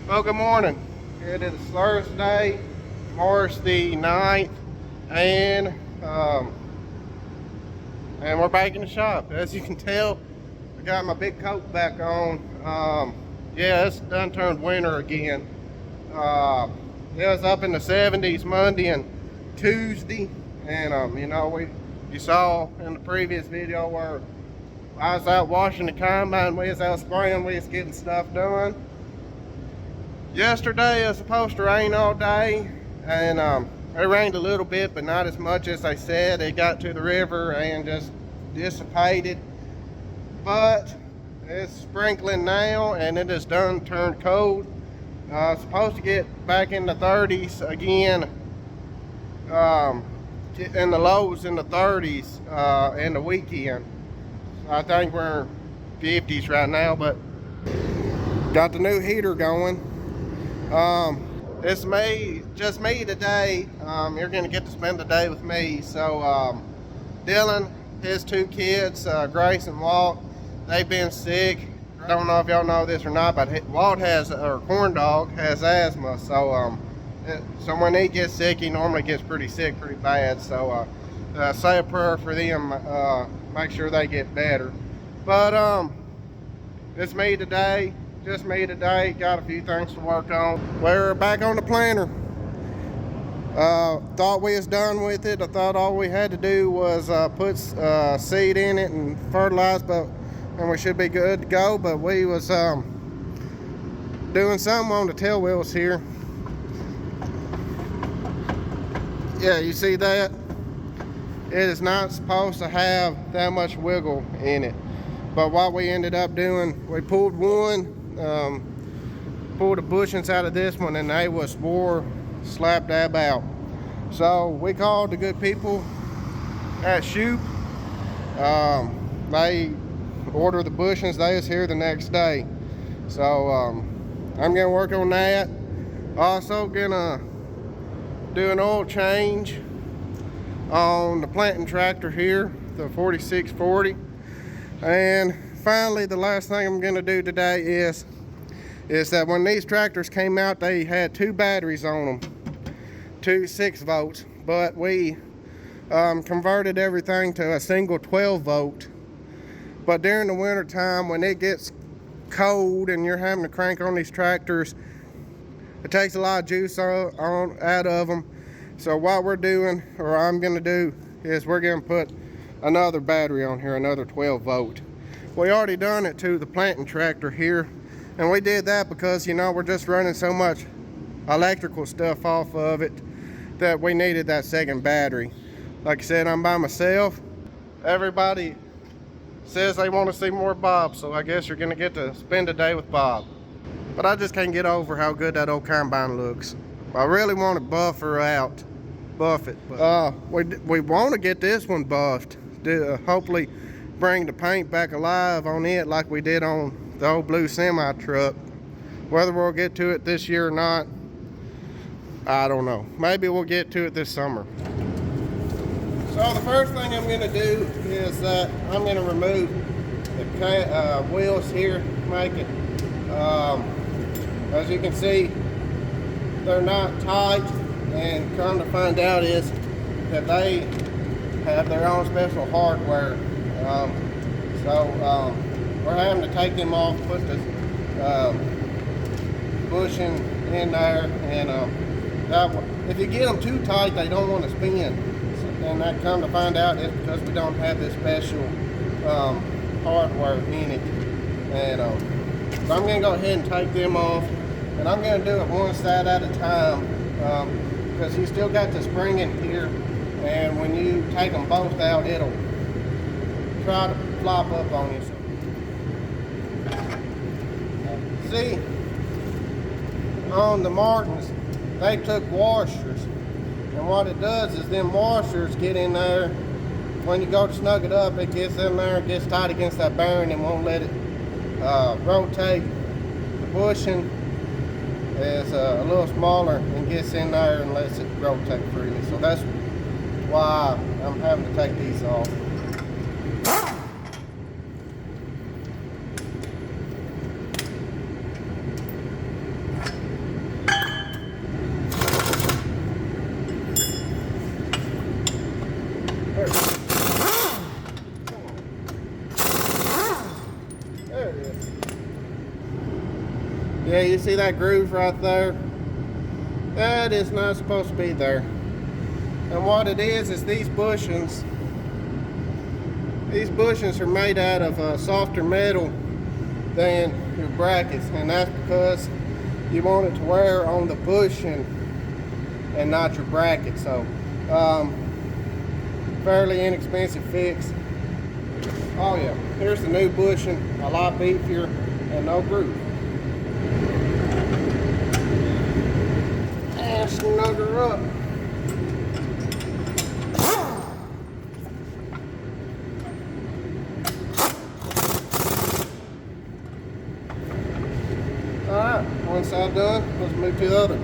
Well, good morning. It is Thursday, March the 9th, and we're back in the shop. As you can tell, I got my big coat back on. Yeah, it's done turned winter again. It was up in the 70s Monday and Tuesday, and you saw in the previous video where I was out washing the combine, we was out spraying, we was getting stuff done. Yesterday it was supposed to rain all day, and it rained a little bit, but not as much as they said. It got to the river and just dissipated. But it's sprinkling now, and it is done turned cold. It's supposed to get back in the 30s again, in the lows in the 30s in the weekend. I think we're 50s right now, but got the new heater going. It's just me today. You're gonna get to spend the day with me. So Dylan, his two kids, Grace and Walt, they've been sick. I don't know if y'all know this or not, but Walt corn dog has asthma. So so when he gets sick, he normally gets pretty sick pretty bad. So say a prayer for them, make sure they get better. But it's me today. Just me today. Got a few things to work on. We're back on the planter. Thought we was done with it. I thought all we had to do was put seed in it and fertilize, and we should be good to go. But we was doing something on the tail wheels here. Yeah, you see that? It is not supposed to have that much wiggle in it. But what we ended up doing, we pulled pulled the bushings out of this one, and they was slap dab out. So we called the good people at Shoop. They ordered the bushings. They was here the next day. So I'm gonna work on that. Also gonna do an oil change on the planting tractor here, the 4640. And finally, the last thing I'm gonna do today is that when these tractors came out, they had two batteries on them, two 6 volts, but we converted everything to a single 12 volt. But during the winter time, when it gets cold and you're having to crank on these tractors, it takes a lot of juice out of them. So what we're doing, or I'm gonna do, is we're gonna put another battery on here, another 12 volt. We already done it to the planting tractor here, and we did that because, we're just running so much electrical stuff off of it that we needed that second battery. Like I said, I'm by myself. Everybody says they want to see more Bob, so I guess you're gonna get to spend a day with Bob. But I just can't get over how good that old combine looks. I really want to buff it. But we want to get this one buffed. Hopefully bring the paint back alive on it like we did on the old blue semi truck. Whether we'll get to it this year or not, I don't know. Maybe we'll get to it this summer. So the first thing I'm going to do is that I'm going to remove the wheels here, make it, as you can see, they're not tight, and come to find out is that they have their own special hardware. We're having to take them off, put the bushing in there, and if you get them too tight, they don't want to spin. And that come to find out is because we don't have this special hardware in it. And so I'm going to go ahead and take them off, and I'm going to do it one side at a time, because you still got the spring in here, and when you take them both out, it'll try to flop up on you. See, on the Martins, they took washers, and what it does is them washers get in there. When you go to snug it up, it gets in there and gets tight against that bearing and won't let it rotate. The bushing is a little smaller and gets in there and lets it rotate freely. So that's why I'm having to take these off. Yeah, you see that groove right there? That is not supposed to be there. And what it is these bushings. These bushings are made out of softer metal than your brackets, and that's because you want it to wear on the bushing and not your bracket. So fairly inexpensive fix. Oh yeah, here's the new bushing, a lot beefier and no groove. And snug her up. Alright, one side done, let's move to the other.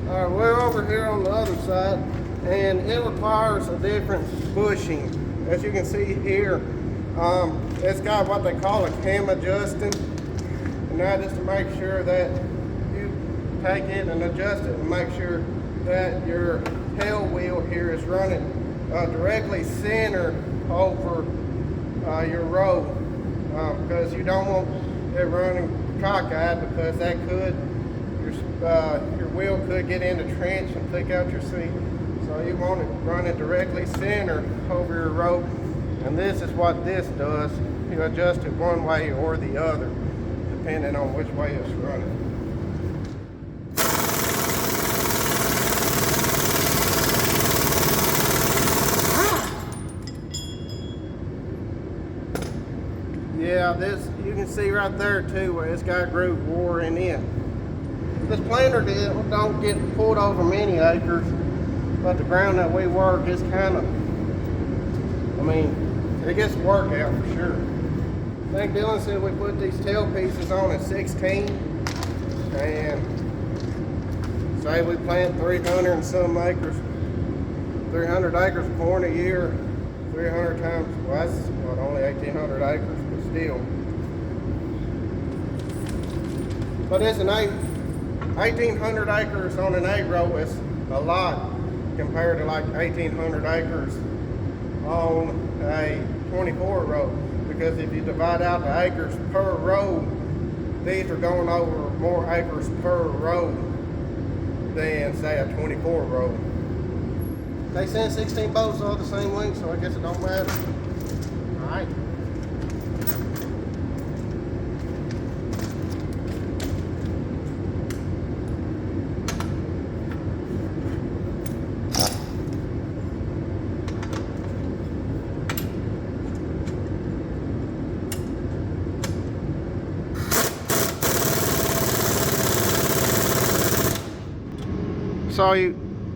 Alright, we're over here on the other side, and it requires a different bushing. As you can see here, it's got what they call a cam adjusting, and that is to make sure that you take it and adjust it and make sure that your tail wheel here is running directly center over your row, because you don't want it running cockeyed, because that could, your wheel could get in the trench and flick out your seat. So you want it running directly center over your rope, and this is what this does. You adjust it one way or the other, depending on which way it's running. Yeah, this, you can see right there too where it's got groove worn in. This planter don't get pulled over many acres, but the ground that we work is kind of, I mean, it gets work out for sure. I think Dylan said we put these tail pieces on at 16, and say we plant 300 and some acres, 300 acres of corn a year, 300 times, well that's what, only 1,800 acres, but still. But it's an 1,800 acres on an 8 row is a lot compared to like 1,800 acres on a 24 row, because if you divide out the acres per row, these are going over more acres per row than say a 24 row. They send 16 bolts all the same length, so I guess it don't matter. All right.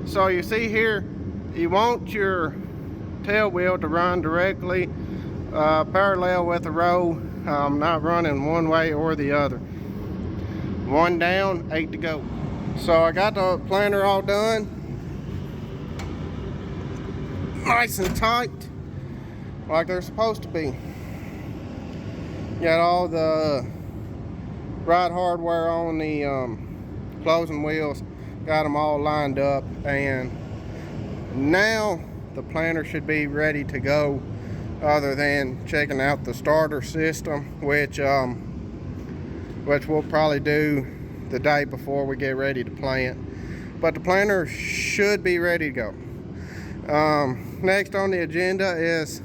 So you see here, you want your tail wheel to run directly parallel with the row, not running one way or the other. 1 down, 8 to go. So I got the planter all done, nice and tight, like they're supposed to be. Got all the right hardware on the closing wheels. Got them all lined up, and now the planter should be ready to go, other than checking out the starter system, which we'll probably do the day before we get ready to plant. But the planter should be ready to go. Next on the agenda is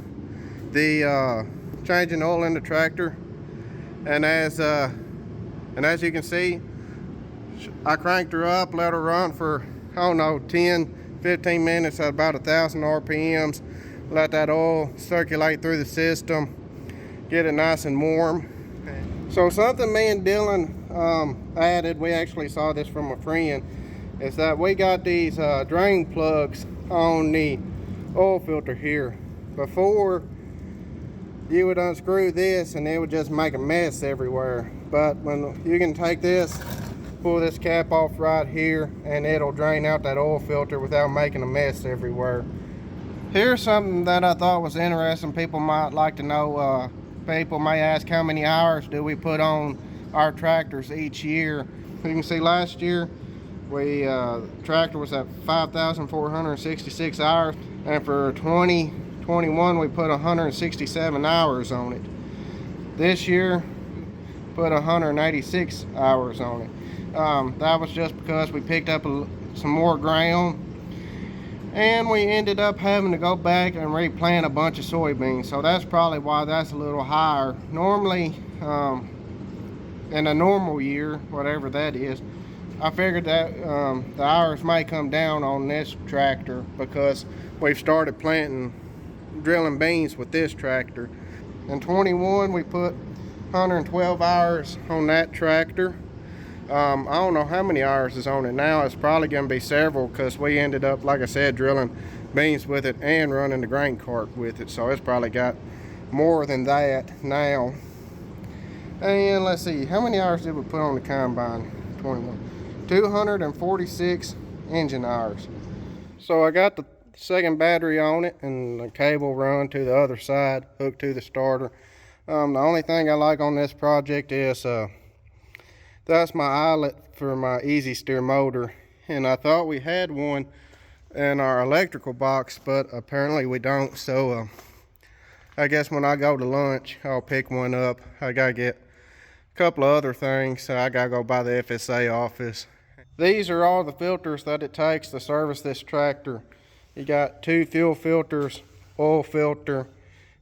the changing oil in the tractor, and as you can see, I cranked her up, let her run for, I don't know, 10-15 minutes at about 1,000 RPMs. Let that oil circulate through the system, get it nice and warm. So something me and Dylan added, we actually saw this from a friend, is that we got these drain plugs on the oil filter here. Before, you would unscrew this and it would just make a mess everywhere. But when you can take this, pull this cap off right here, and it'll drain out that oil filter without making a mess everywhere. Here's something that I thought was interesting. People might like to know. People may ask, how many hours do we put on our tractors each year? You can see last year tractor was at 5,466 hours, and for 2021 we put 167 hours on it. This year put 186 hours on it. That was just because we picked up some more ground, and we ended up having to go back and replant a bunch of soybeans. So that's probably why that's a little higher. Normally, in a normal year, whatever that is, I figured that the hours may come down on this tractor because we've started drilling beans with this tractor. In 21, we put 112 hours on that tractor. I don't know how many hours is on it now. It's probably going to be several because we ended up, like I said, drilling beans with it and running the grain cart with it. So it's probably got more than that now. And let's see, how many hours did we put on the combine? 21. 246 engine hours. So I got the second battery on it and the cable run to the other side, hooked to the starter. The only thing I like on this project is that's my eyelet for my easy steer motor, and I thought we had one in our electrical box, but apparently we don't. So I guess when I go to lunch I'll pick one up. I gotta get a couple of other things, so I gotta go by the FSA office. These are all the filters that it takes to service this tractor. You got 2 fuel filters, oil filter,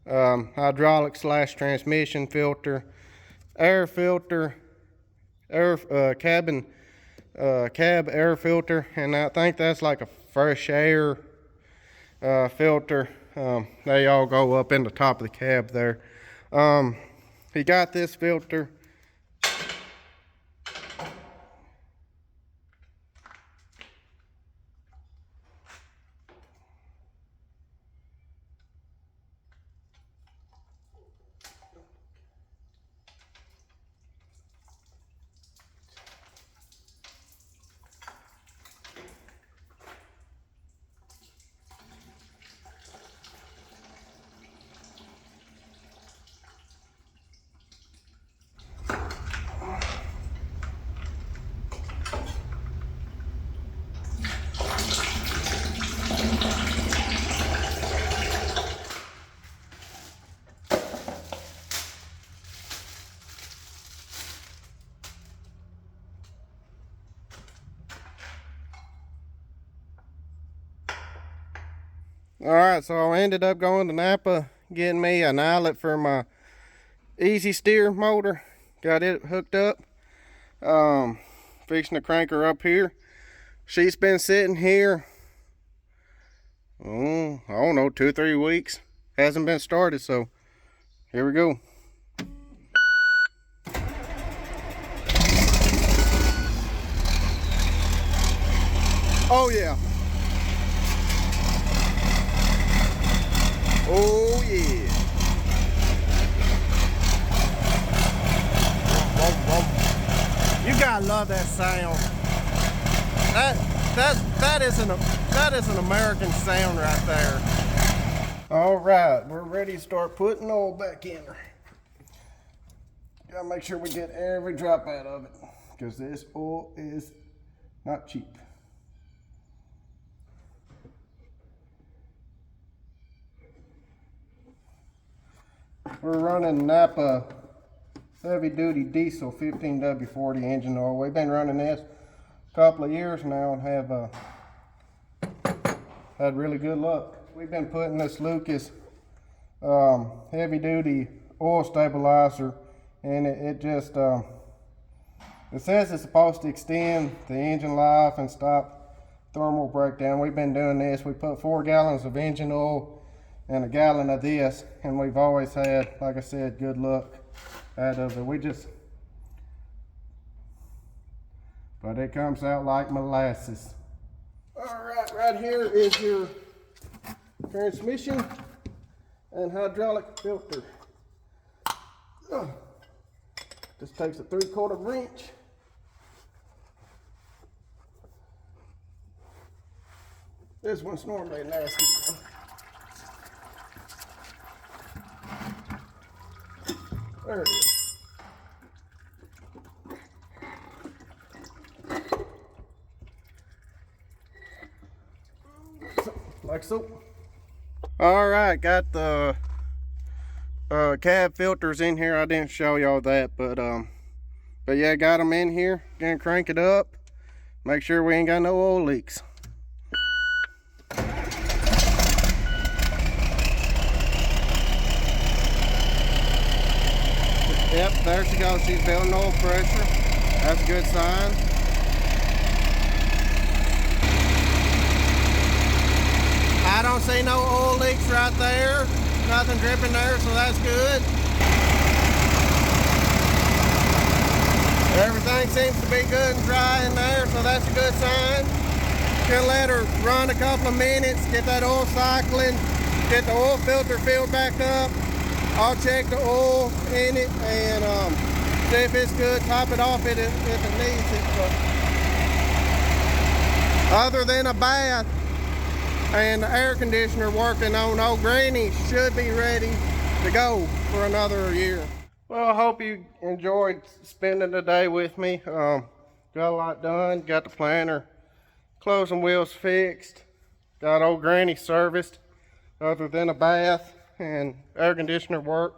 hydraulic / transmission filter, air filter, cab air filter, and I think that's like a fresh air filter. They all go up in the top of the cab there. You got this filter. Alright, so I ended up going to Napa, getting me an eyelet for my easy steer motor. Got it hooked up. Fixing to crank her up here. She's been sitting here, I don't know, 2-3 weeks. Hasn't been started, so here we go. Oh yeah. Oh yeah. You gotta love that sound. That is an American sound right there. All right, we're ready to start putting oil back in her. Gotta make sure we get every drop out of it, because this oil is not cheap. We're running Napa heavy duty diesel 15W40 engine oil. We've been running this a couple of years now and have had really good luck. We've been putting this Lucas heavy duty oil stabilizer, and it just it says it's supposed to extend the engine life and stop thermal breakdown. We've been doing this. We put 4 gallons of engine oil and 1 gallon of this, and we've always had, like I said, good luck out of it. But it comes out like molasses. All right here is your transmission and hydraulic filter. This takes a 3/4 wrench. This one's normally nasty. There it is. Like so. All right, got the cab filters in here. I didn't show y'all that, but But yeah, got them in here. Gonna crank it up. Make sure we ain't got no oil leaks. Yep, there she goes. She's building oil pressure. That's a good sign. I don't see no oil leaks right there. Nothing dripping there, so that's good. Everything seems to be good and dry in there, so that's a good sign. Gonna let her run a couple of minutes, get that oil cycling, get the oil filter filled back up. I'll check the oil in it and see if it's good, top it off if it needs it. But other than a bath and the air conditioner working on, old Granny should be ready to go for another year. Well, I hope you enjoyed spending the day with me. Got a lot done, got the planter closing wheels fixed, got old Granny serviced other than a bath and air conditioner work.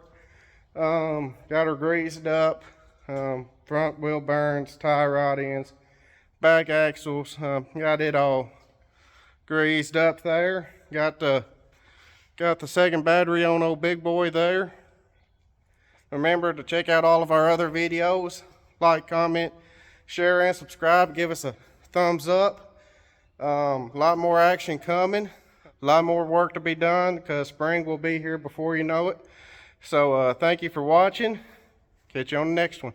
Got her greased up, front wheel bearings, tie rod ends, back axles, got it all greased up there. Got the second battery on old big boy there. Remember to check out all of our other videos. Like, comment, share, and subscribe. Give us a thumbs up. A lot more action coming. A lot more work to be done because spring will be here before you know it. So thank you for watching. Catch you on the next one.